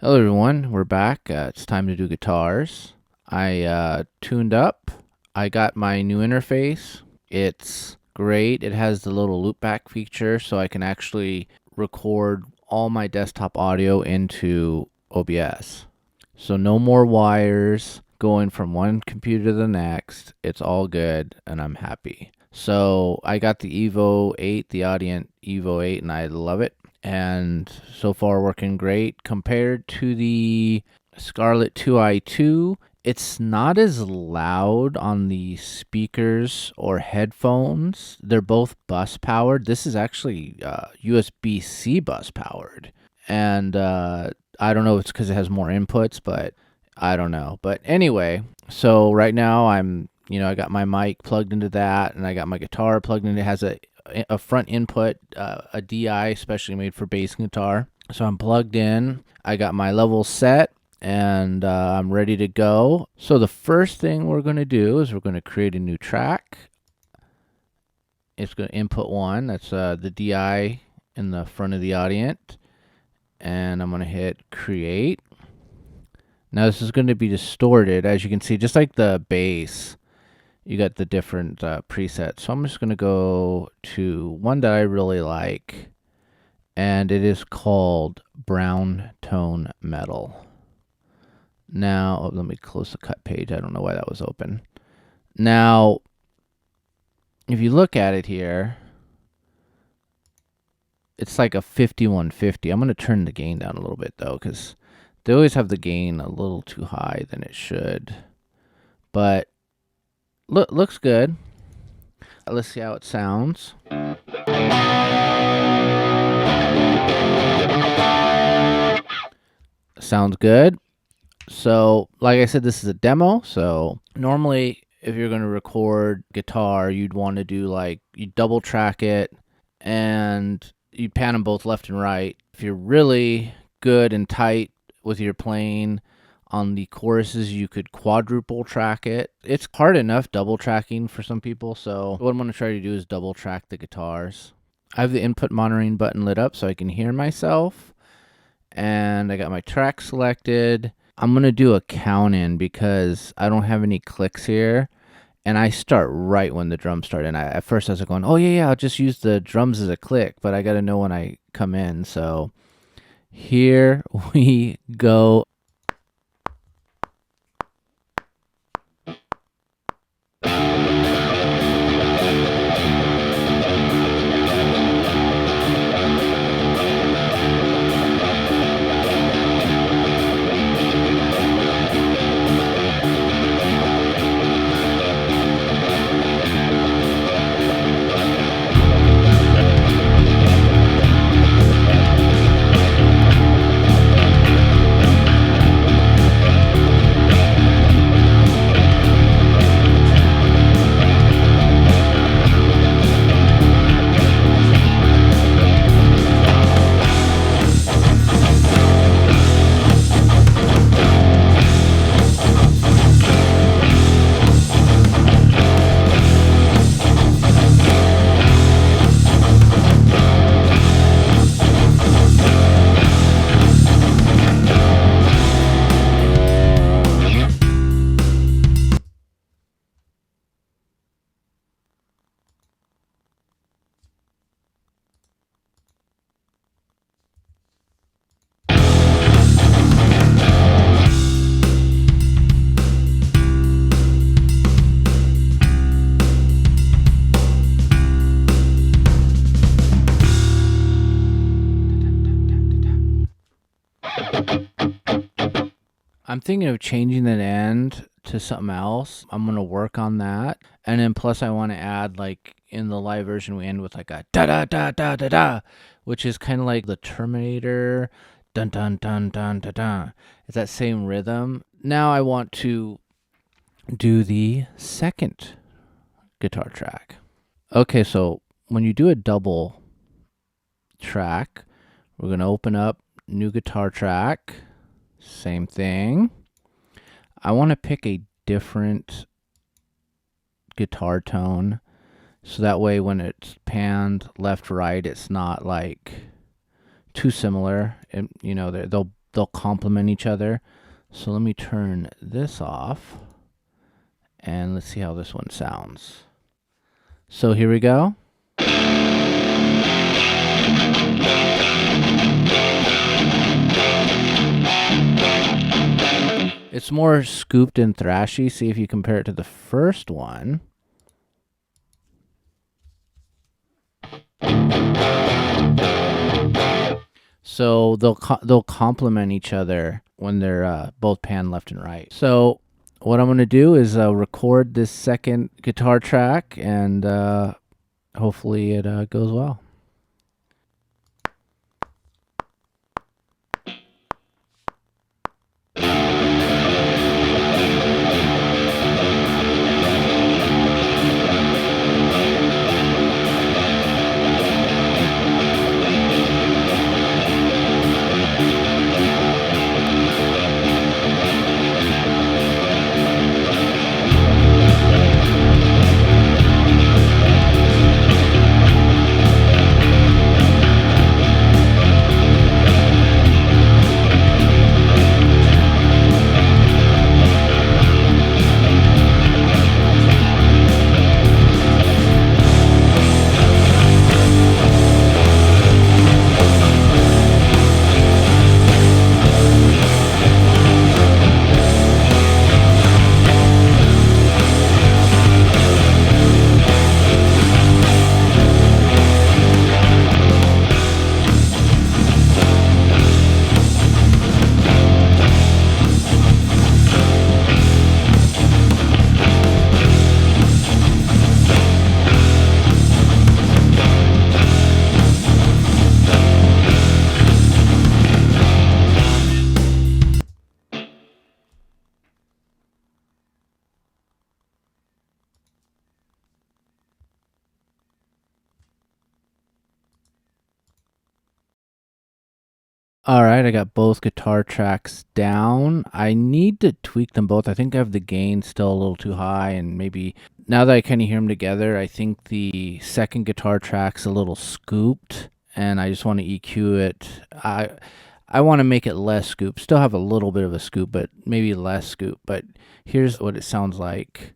Hello everyone, we're back. It's time to do guitars. I tuned up. I got my new interface. It's great. It has the little loopback feature so I can actually record all my desktop audio into OBS. So no more wires going from one computer to the next. It's all good and I'm happy. So I got the Evo 8, the Audient Evo 8, and I love it. And so far working great compared to the Scarlett 2i2. It's not as loud on the speakers or headphones. They're both bus powered. This is actually USB-C bus powered. And I don't know if it's because it has more inputs, but I don't know. But anyway, so right now I got my mic plugged into that, and I got my guitar plugged in. It has a front input, a DI especially made for bass guitar. So I'm plugged in. I got my levels set, and I'm ready to go. So the first thing we're going to do is we're going to create a new track. It's going to input one. That's the DI in the front of the Audient. And I'm going to hit create. Now this is going to be distorted, as you can see, just like the bass. You got the different presets. So I'm just going to go to one that I really like, and it is called Brown Tone Metal. Now, let me close the cut page. I don't know why that was open. Now, if you look at it here, it's like a 5150. I'm going to turn the gain down a little bit, though, because they always have the gain a little too high than it should. But looks good. Let's see how it sounds. Sounds good. So, like I said, this is a demo. So, normally, if you're going to record guitar, you'd want to do you double track it and you pan them both left and right. If you're really good and tight with your playing on the choruses, you could quadruple track it. It's hard enough double tracking for some people. So, what I'm going to try to do is double track the guitars. I have the input monitoring button lit up so I can hear myself. And I got my track selected. I'm going to do a count in because I don't have any clicks here. And I start right when the drums start. And at first I was going, oh, yeah, I'll just use the drums as a click. But I got to know when I come in. So here we go. I'm thinking of changing that end to something else. I'm going to work on that. And then plus I want to add in the live version we end with a da da da da da da, which is kind of like the Terminator dun dun dun dun dun dun. It's that same rhythm. Now I want to do the second guitar track. Okay, so when you do a double track, we're going to open up new guitar track. Same thing. I want to pick a different guitar tone so that way when it's panned left right, it's not too similar. And they'll they'll complement each other. So let me turn this off and let's see how this one sounds. So here we go. It's more scooped and thrashy. See if you compare it to the first one. So they'll complement each other when they're both panned left and right. So what I'm going to do is record this second guitar track, and hopefully it goes well. All right, I got both guitar tracks down. I need to tweak them both. I think I have the gain still a little too high, and maybe now that I kind of hear them together, I think the second guitar track's a little scooped, and I just want to EQ it. I want to make it less scoop. Still have a little bit of a scoop, but maybe less scoop. But here's what it sounds like.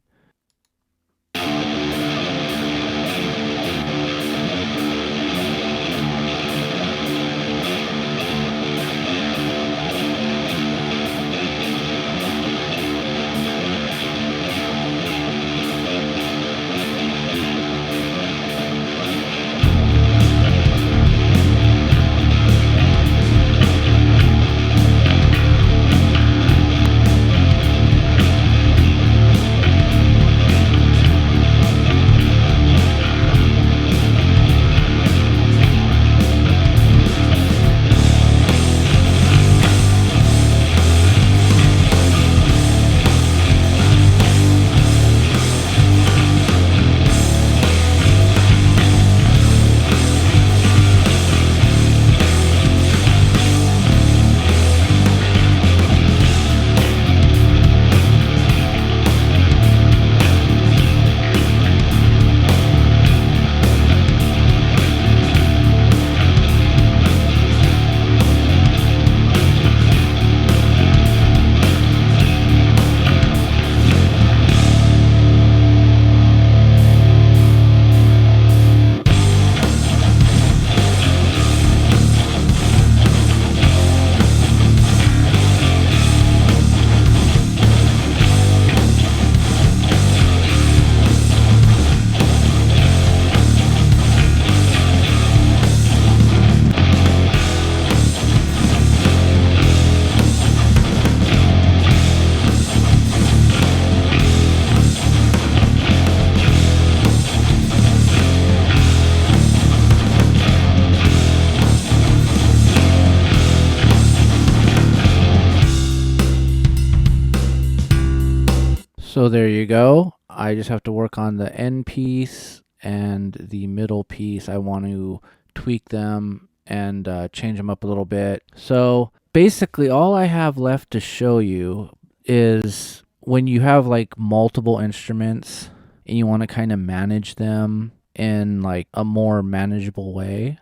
So there you go. I just have to work on the end piece and the middle piece. I want to tweak them and change them up a little bit. So basically all I have left to show you is when you have like multiple instruments and you want to kind of manage them in like a more manageable way,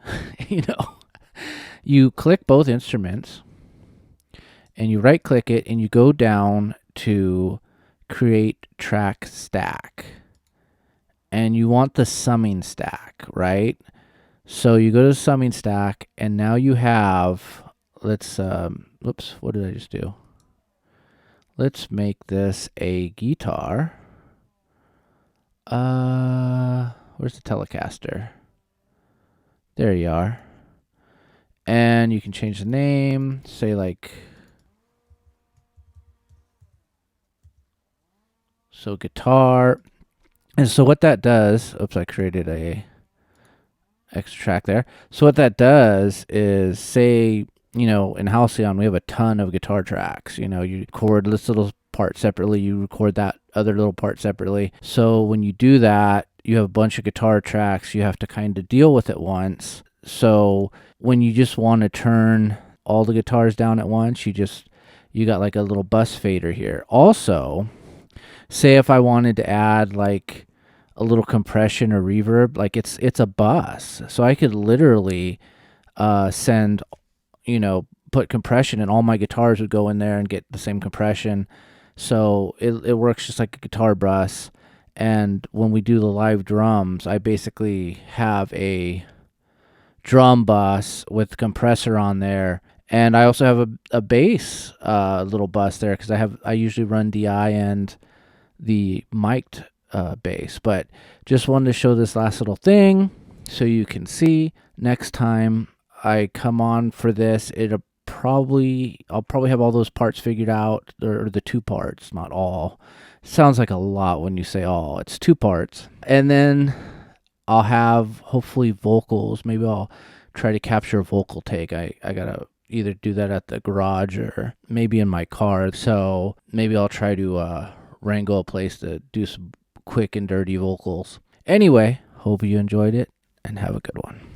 you know, you click both instruments and you right click it and you go down to create track stack. And you want the summing stack, right? So you go to summing stack, and now you have, let's, whoops, what did I just do? Let's make this a guitar. Where's the Telecaster? There you are. And you can change the name, say like, so guitar. And so what that does, oops, I created a extra track there. So what that does is say, in Halcyon, we have a ton of guitar tracks. You record this little part separately, you record that other little part separately. So when you do that, you have a bunch of guitar tracks you have to kind of deal with at once. So when you just want to turn all the guitars down at once, you got like a little bus fader here. Also, say if I wanted to add like a little compression or reverb, like it's a bus, so I could literally send, put compression, and all my guitars would go in there and get the same compression. So it works just like a guitar bus. And when we do the live drums, I basically have a drum bus with compressor on there, and I also have a bass little bus there because I usually run DI and the mic'd bass. But just wanted to show this last little thing so you can see. Next time I come on for this, I'll probably have all those parts figured out, or the 2 parts, not all. Sounds like a lot when you say all. It's 2 parts. And then I'll have hopefully vocals. Maybe I'll try to capture a vocal take. I gotta either do that at the garage or maybe in my car. So maybe I'll try to wrangle a place to do some quick and dirty vocals. Anyway, hope you enjoyed it and have a good one.